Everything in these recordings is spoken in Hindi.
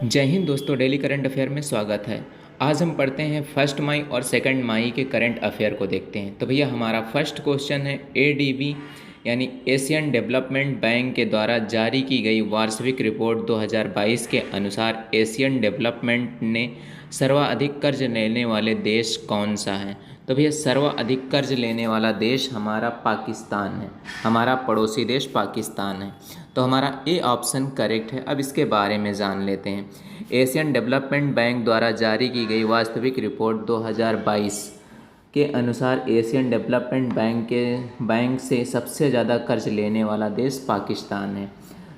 जय हिंद दोस्तों, डेली करंट अफेयर में स्वागत है। आज हम पढ़ते हैं 1 मई और 2 मई के करंट अफेयर को देखते हैं। तो भैया हमारा फर्स्ट क्वेश्चन है एडीबी यानी एशियन डेवलपमेंट बैंक के द्वारा जारी की गई वार्षिक रिपोर्ट 2022 के अनुसार एशियन डेवलपमेंट ने सर्वाधिक कर्ज लेने वाले देश कौन सा है। तो भैया सर्वाधिक कर्ज लेने वाला देश हमारा पाकिस्तान है, हमारा पड़ोसी देश पाकिस्तान है। तो हमारा ए ऑप्शन करेक्ट है। अब इसके बारे में जान लेते हैं। एशियन डेवलपमेंट बैंक द्वारा जारी की गई वास्तविक रिपोर्ट 2022 के अनुसार एशियन डेवलपमेंट बैंक से सबसे ज़्यादा कर्ज लेने वाला देश पाकिस्तान है।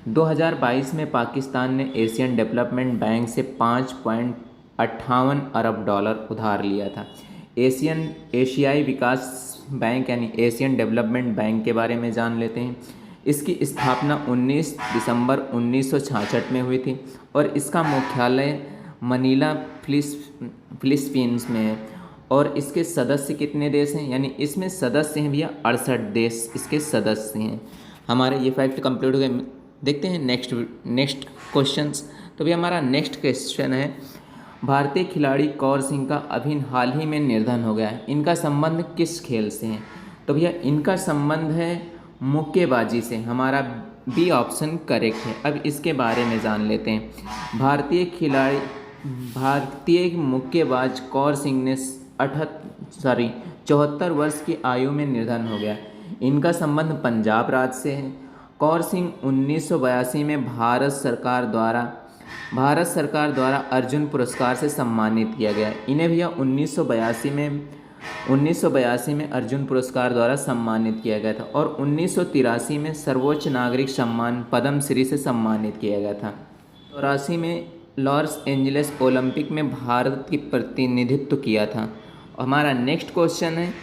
2022 में पाकिस्तान ने एशियन डेवलपमेंट बैंक से 5.58 अरब डॉलर उधार लिया था। एशियाई विकास बैंक यानी एशियन डेवलपमेंट बैंक के बारे में जान लेते हैं। इसकी स्थापना 19 दिसंबर 1966 में हुई थी और इसका मुख्यालय मनीला फिलीपींस में है। और इसके सदस्य कितने देश हैं, यानी इसमें सदस्य हैं भैया 68 देश इसके सदस्य हैं। हमारे ये फैक्ट कंप्लीट हो गए। देखते हैं नेक्स्ट क्वेश्चंस। तो भैया हमारा नेक्स्ट क्वेश्चन है, भारतीय खिलाड़ी कौर सिंह का अभी हाल ही में निधन हो गया है। इनका संबंध किस खेल से है। तो भैया इनका संबंध है मुक्केबाजी से। हमारा बी ऑप्शन करेक्ट है। अब इसके बारे में जान लेते हैं। भारतीय मुक्केबाज कौर सिंह ने 74 वर्ष की आयु में निधन हो गया। इनका संबंध पंजाब राज्य से है। कौर सिंह 1982 में भारत सरकार द्वारा अर्जुन पुरस्कार से सम्मानित किया गया। इन्हें भैया 1982 में अर्जुन पुरस्कार द्वारा सम्मानित किया गया था और 1983 में सर्वोच्च नागरिक सम्मान पद्मश्री से सम्मानित किया गया था। 84 में लॉस एंजलिस ओलंपिक में भारत की प्रतिनिधित्व किया था। हमारा नेक्स्ट क्वेश्चन है,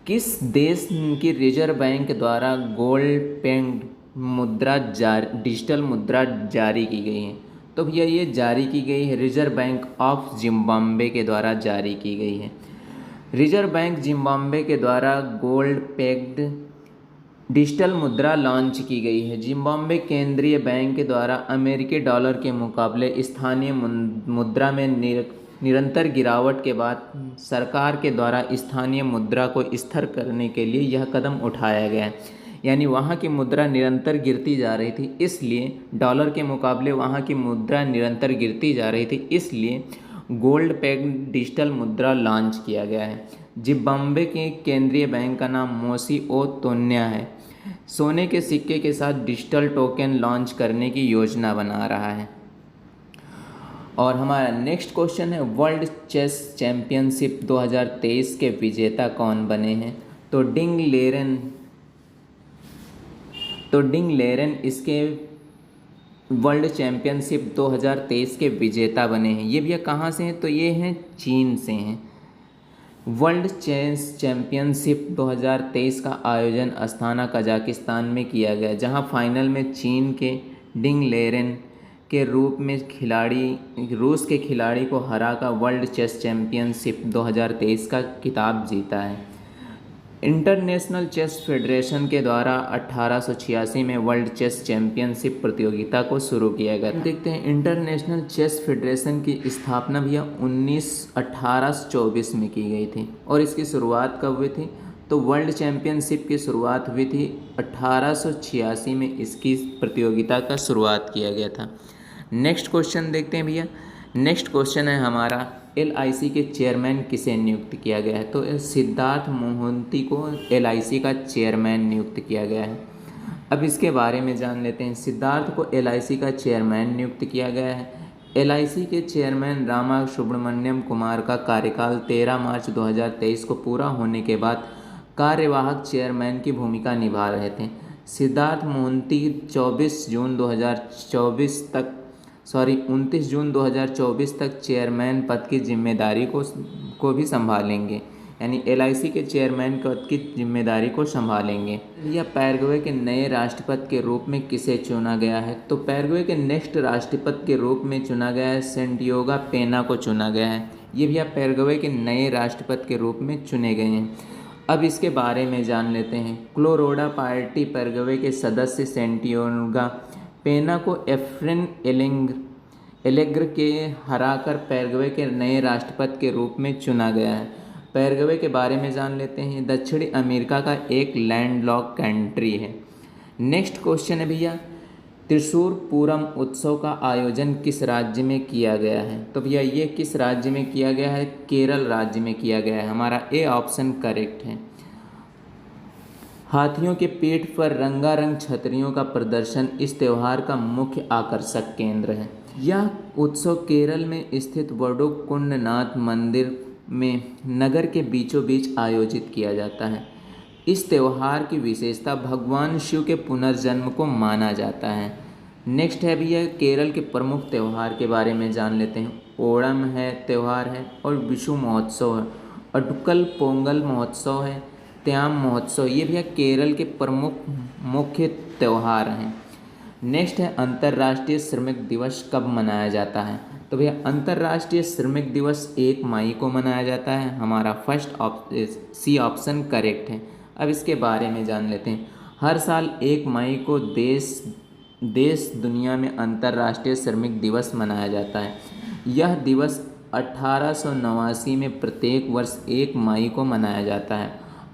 किस देश की रिजर्व बैंक द्वारा गोल्ड पेंड डिजिटल मुद्रा जारी की गई है। तो भैया ये जारी की गई है रिजर्व बैंक ऑफ जिम्बाब्वे के द्वारा जारी की गई है। रिजर्व बैंक जिम्बाब्वे के द्वारा गोल्ड पेग्ड डिजिटल मुद्रा लॉन्च की गई है। जिम्बाब्वे केंद्रीय बैंक के द्वारा अमेरिकी डॉलर के मुकाबले स्थानीय मुद्रा में निरंतर गिरावट के बाद सरकार के द्वारा स्थानीय मुद्रा को स्थिर करने के लिए यह कदम उठाया गया है। यानी वहाँ की मुद्रा निरंतर गिरती जा रही थी, इसलिए डॉलर के मुकाबले वहाँ की मुद्रा निरंतर गिरती जा रही थी, इसलिए गोल्ड पेग्ड डिजिटल मुद्रा लॉन्च किया गया है। जिम्बाब्वे के केंद्रीय बैंक का नाम मोसी ओ तोन्या है। सोने के सिक्के के साथ डिजिटल टोकन लॉन्च करने की योजना बना रहा है। और हमारा नेक्स्ट क्वेश्चन है, वर्ल्ड चेस चैंपियनशिप 2023 के विजेता कौन बने हैं। तो डिंग लेरन इसके वर्ल्ड चैंपियनशिप 2023 के विजेता बने हैं। ये भैया कहाँ से हैं, तो ये हैं चीन से हैं। वर्ल्ड चेस चैंपियनशिप 2023 का आयोजन अस्ताना कजाकिस्तान में किया गया, जहां फाइनल में चीन के डिंग लेरन के रूप में रूस के खिलाड़ी को हराकर वर्ल्ड चेस चैंपियनशिप 2023 का खिताब जीता है। इंटरनेशनल चेस फेडरेशन के द्वारा 1886 में वर्ल्ड चेस चैंपियनशिप प्रतियोगिता को शुरू किया गया था। देखते हैं इंटरनेशनल चेस फेडरेशन की स्थापना भैया 1824 में की गई थी। और इसकी शुरुआत कब हुई थी, तो वर्ल्ड चैंपियनशिप की शुरुआत हुई थी 1886 में इसकी प्रतियोगिता का शुरुआत किया गया था। नेक्स्ट क्वेश्चन देखते हैं भैया। नेक्स्ट क्वेश्चन है हमारा, LIC के चेयरमैन किसे नियुक्त किया गया है। तो सिद्धार्थ मोहंती को LIC का चेयरमैन नियुक्त किया गया है। अब इसके बारे में जान लेते हैं। सिद्धार्थ को LIC का चेयरमैन नियुक्त किया गया है। LIC के चेयरमैन रामा सुब्रमण्यम कुमार का कार्यकाल 13 मार्च 2023 को पूरा होने के बाद कार्यवाहक चेयरमैन की भूमिका निभा रहे थे। सिद्धार्थ मोहंती 29 जून 2024 तक चेयरमैन पद की जिम्मेदारी को भी संभालेंगे, यानी LIC के चेयरमैन पद की जिम्मेदारी को संभालेंगे। यह पैराग्वे के नए राष्ट्रपति के रूप में किसे चुना गया है। तो पैराग्वे के नेक्स्ट राष्ट्रपति के रूप में चुना गया है सैंटियागो पेना को चुना गया है। ये भी पैराग्वे के नए राष्ट्रपति के रूप में चुने गए हैं। अब इसके बारे में जान लेते हैं। क्लोरोडा पार्टी पैराग्वे के सदस्य सैंटियागो पेना को एफ्रेन एलेग्र के हराकर पैराग्वे के नए राष्ट्रपति के रूप में चुना गया है। पैराग्वे के बारे में जान लेते हैं। दक्षिणी अमेरिका का एक लैंडलॉक कंट्री है। नेक्स्ट क्वेश्चन है भैया, त्रिशूर पूरम उत्सव का आयोजन किस राज्य में किया गया है? तो भैया ये किस राज्य में किया गया है? केरल राज्य में किया गया है। हमारा ए ऑप्शन करेक्ट है। हाथियों के पीठ पर रंगारंग छतरियों का प्रदर्शन इस त्यौहार का मुख्य आकर्षक केंद्र है। यह उत्सव केरल में स्थित वडुकुंडनाथ मंदिर में नगर के बीचों बीच आयोजित किया जाता है। इस त्यौहार की विशेषता भगवान शिव के पुनर्जन्म को माना जाता है। नेक्स्ट है भैया, केरल के प्रमुख त्यौहार के बारे में जान लेते हैं। ओणम है त्यौहार है, और विशु महोत्सव है, अडुक्कल पोंगल महोत्सव है, त्याम महोत्सव। ये भैया केरल के प्रमुख मुख्य त्यौहार हैं। नेक्स्ट है, अंतर्राष्ट्रीय श्रमिक दिवस कब मनाया जाता है? तो भैया अंतर्राष्ट्रीय श्रमिक दिवस 1 मई को मनाया जाता है। हमारा फर्स्ट सी ऑप्शन करेक्ट है। अब इसके बारे में जान लेते हैं। हर साल 1 मई को देश दुनिया में अंतर्राष्ट्रीय श्रमिक दिवस मनाया जाता है। यह दिवस 1889 में प्रत्येक वर्ष 1 मई को मनाया जाता है।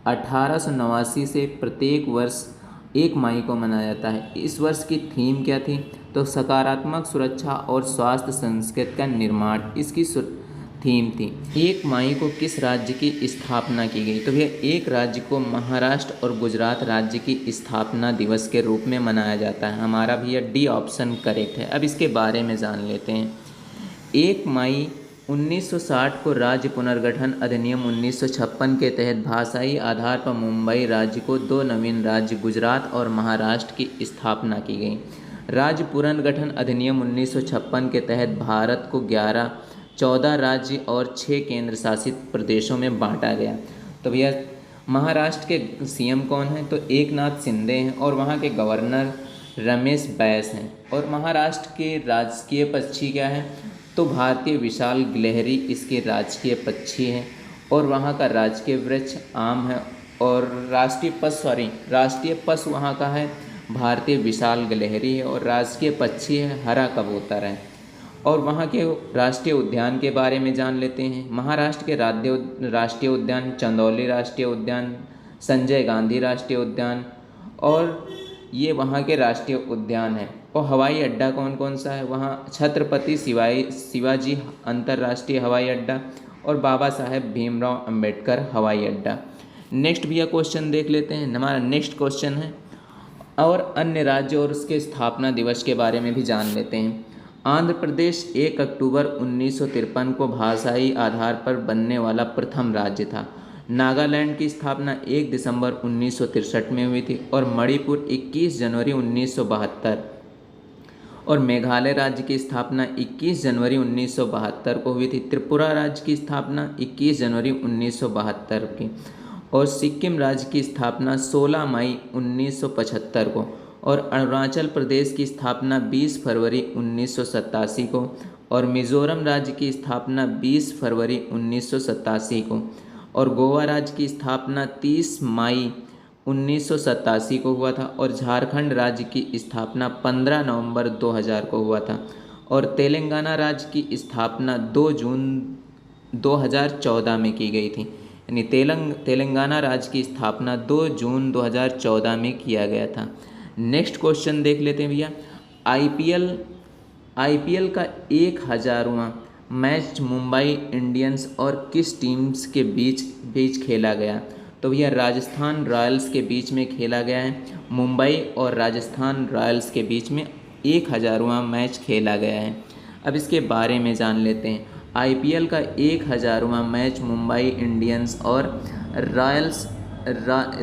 1889 से प्रत्येक वर्ष 1 मई को मनाया जाता है। इस वर्ष की थीम क्या थी? तो सकारात्मक सुरक्षा और स्वास्थ्य संस्कृति का निर्माण इसकी थीम थी। 1 मई को किस राज्य की स्थापना की गई? तो भैया एक राज्य को महाराष्ट्र और गुजरात राज्य की स्थापना दिवस के रूप में मनाया जाता है। हमारा भैया डी ऑप्शन करेक्ट है। अब इसके बारे में जान लेते हैं। 1 मई 1960 को राज्य पुनर्गठन अधिनियम 1956 के तहत भाषाई आधार पर मुंबई राज्य को 2 नवीन राज्य गुजरात और महाराष्ट्र की स्थापना की गई। राज्य पुनर्गठन अधिनियम 1956 के तहत भारत को 14 राज्य और 6 केंद्र शासित प्रदेशों में बांटा गया। तो भैया महाराष्ट्र के सीएम कौन हैं? तो एकनाथ शिंदे हैं, और वहाँ के गवर्नर रमेश बैस हैं। और महाराष्ट्र के राजकीय पक्षी क्या है? तो भारतीय विशाल गिलहरी इसके राजकीय पक्षी हैं, और वहाँ का राजकीय वृक्ष आम है, और राष्ट्रीय पशु वहाँ का है भारतीय विशाल गिलहरी है, और राजकीय पक्षी है हरा कबूतर है। और वहाँ के राष्ट्रीय उद्यान के बारे में जान लेते हैं। महाराष्ट्र के राष्ट्रीय उद्यान चंदौली राष्ट्रीय उद्यान, संजय गांधी राष्ट्रीय उद्यान, और ये वहाँ के राष्ट्रीय उद्यान हैं। और हवाई अड्डा कौन कौन सा है? वहाँ छत्रपति शिवाजी अंतर्राष्ट्रीय हवाई अड्डा और बाबा साहेब भीमराव अंबेडकर हवाई अड्डा। नेक्स्ट भैया क्वेश्चन देख लेते हैं। हमारा नेक्स्ट क्वेश्चन है, और अन्य राज्य और उसके स्थापना दिवस के बारे में भी जान लेते हैं। आंध्र प्रदेश 1 अक्टूबर 1953 को भाषाई आधार पर बनने वाला प्रथम राज्य था। नागालैंड की स्थापना 1 दिसंबर 1963 में हुई थी, और मणिपुर 21 जनवरी 1972, और मेघालय राज्य की स्थापना 21 जनवरी 1972 को हुई थी। त्रिपुरा राज्य की स्थापना 21 जनवरी 1972 की, और सिक्किम राज्य की स्थापना 16 मई 1975 को, और अरुणाचल प्रदेश की स्थापना 20 फरवरी 1987 को, और मिजोरम राज्य की स्थापना 20 फरवरी 1987 को, और गोवा राज्य की स्थापना 30 मई 1987 को हुआ था, और झारखंड राज्य की स्थापना 15 नवंबर 2000 को हुआ था, और तेलंगाना राज्य की स्थापना 2 जून 2014 में की गई थी। यानी तेलंगाना राज्य की स्थापना 2 जून 2014 में किया गया था। नेक्स्ट क्वेश्चन देख लेते हैं भैया। आईपीएल का 1000वां मैच मुंबई इंडियंस और किस टीम्स के बीच खेला गया? तो भैया राजस्थान रॉयल्स के बीच में खेला गया है। मुंबई और राजस्थान रॉयल्स के बीच में 1000वां मैच खेला गया है। अब इसके बारे में जान लेते हैं। आईपीएल का 1000वां मैच मुंबई इंडियंस और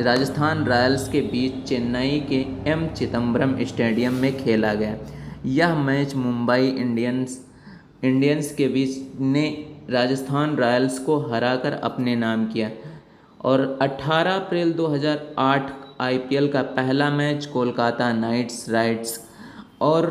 राजस्थान रॉयल्स के बीच चेन्नई के एम चिदम्बरम स्टेडियम में खेला गया। यह मैच मुंबई इंडियंस के बीच ने राजस्थान रॉयल्स को हराकर अपने नाम किया। और 18 अप्रैल 2008 आईपीएल का पहला मैच कोलकाता नाइट राइडर्स और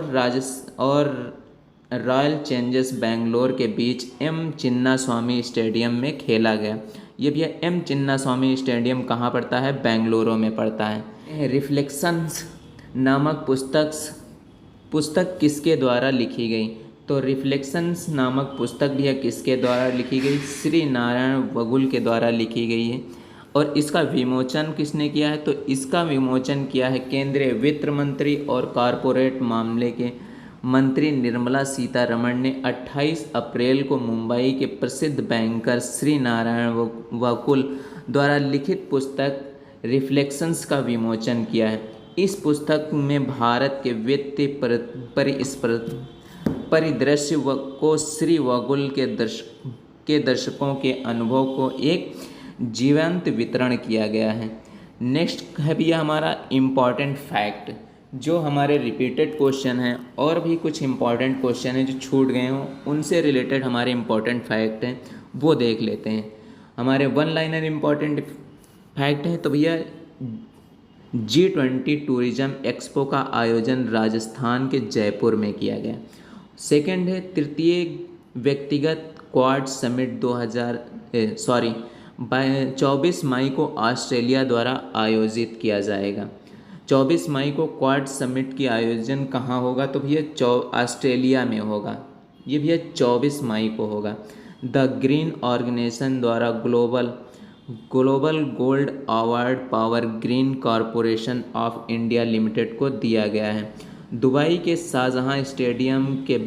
रॉयल चैलेंजर्स बेंगलोर के बीच एम चिन्नास्वामी स्टेडियम में खेला गया। ये भैया एम चिन्नास्वामी स्टेडियम कहाँ पड़ता है? बेंगलुरु में पड़ता है। रिफ्लेक्शंस नामक पुस्तक किसके द्वारा लिखी गई? तो रिफ्लेक्शंस नामक पुस्तक भी किसके द्वारा लिखी गई? श्री नारायण वगुल के द्वारा लिखी गई है। और इसका विमोचन किसने किया है? तो इसका विमोचन किया है केंद्रीय वित्त मंत्री और कॉरपोरेट मामले के मंत्री निर्मला सीतारमण ने 28 अप्रैल को मुंबई के प्रसिद्ध बैंकर श्री नारायण वकुल द्वारा लिखित पुस्तक रिफ्लेक्शंस का विमोचन किया है। इस पुस्तक में भारत के वित्तीय परिदृश्य को श्री वकुल के दर्शकों के अनुभव को एक जीवंत वितरण किया गया है। नेक्स्ट है भैया हमारा इम्पॉर्टेंट फैक्ट, जो हमारे रिपीटेड क्वेश्चन हैं और भी कुछ इम्पॉर्टेंट क्वेश्चन हैं जो छूट गए हों, उनसे रिलेटेड हमारे इम्पॉर्टेंट फैक्ट हैं, वो देख लेते हैं। हमारे वन लाइनर इम्पॉर्टेंट फैक्ट हैं। तो भैया G20 टूरिज्म एक्सपो का आयोजन राजस्थान के जयपुर में किया गया। सेकंड है तृतीय व्यक्तिगत क्वाड समिट 24 मई को ऑस्ट्रेलिया द्वारा आयोजित किया जाएगा। 24 मई को क्वाड समिट की आयोजन कहाँ होगा? तो भैया ऑस्ट्रेलिया में होगा। ये भैया 24 मई को होगा। द ग्रीन ऑर्गेनाइजेशन द्वारा global gold award power green corporation of India limited को दिया गया है। दुबई के शाहजहां स्टेडियम के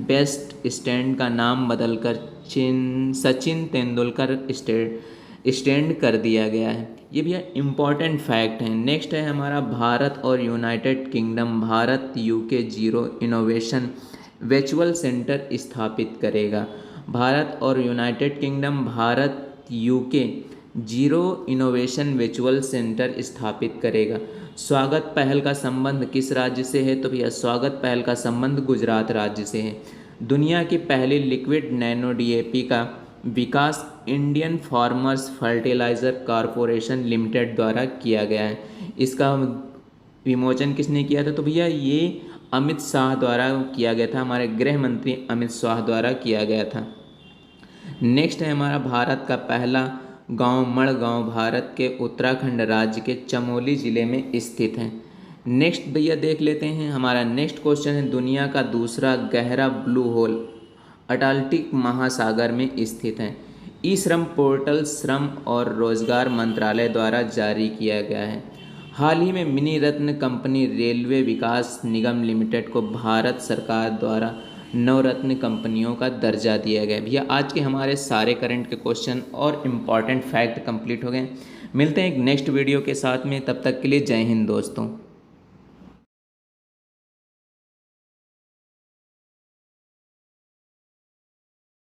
बेस्ट स्टैंड का नाम बदलकर सचिन तेंदुलकर स्टैंड कर दिया गया है। ये भी इम्पॉर्टेंट फैक्ट है। नेक्स्ट है हमारा भारत और United kingdom Bharat UK zero innovation virtual centre स्थापित करेगा। भारत और United kingdom Bharat UK zero innovation virtual centre स्थापित करेगा। स्वागत पहल का संबंध किस राज्य से है? तो भैया स्वागत पहल का संबंध गुजरात राज्य से है। दुनिया की पहली लिक्विड नैनो DAP का विकास Indian farmers fertiliser corporation limited द्वारा किया गया है। इसका विमोचन किसने किया था? तो भैया ये अमित शाह द्वारा किया गया था, हमारे गृह मंत्री अमित शाह द्वारा किया गया था। नेक्स्ट है हमारा भारत का पहला गांव मड़गांव भारत के उत्तराखंड राज्य के चमोली ज़िले में स्थित है। नेक्स्ट भैया देख लेते हैं। हमारा नेक्स्ट क्वेश्चन है दुनिया का दूसरा गहरा ब्लू होल अटलांटिक महासागर में स्थित है। ई श्रम पोर्टल श्रम और रोजगार मंत्रालय द्वारा जारी किया गया है। हाल ही में मिनी रत्न कंपनी रेलवे विकास निगम लिमिटेड को भारत सरकार द्वारा नवरत्न कंपनियों का दर्जा दिया गया। भैया आज के हमारे सारे करंट के क्वेश्चन और इम्पॉर्टेंट फैक्ट कंप्लीट हो गए। मिलते हैं एक नेक्स्ट वीडियो के साथ में, तब तक के लिए जय हिंद दोस्तों।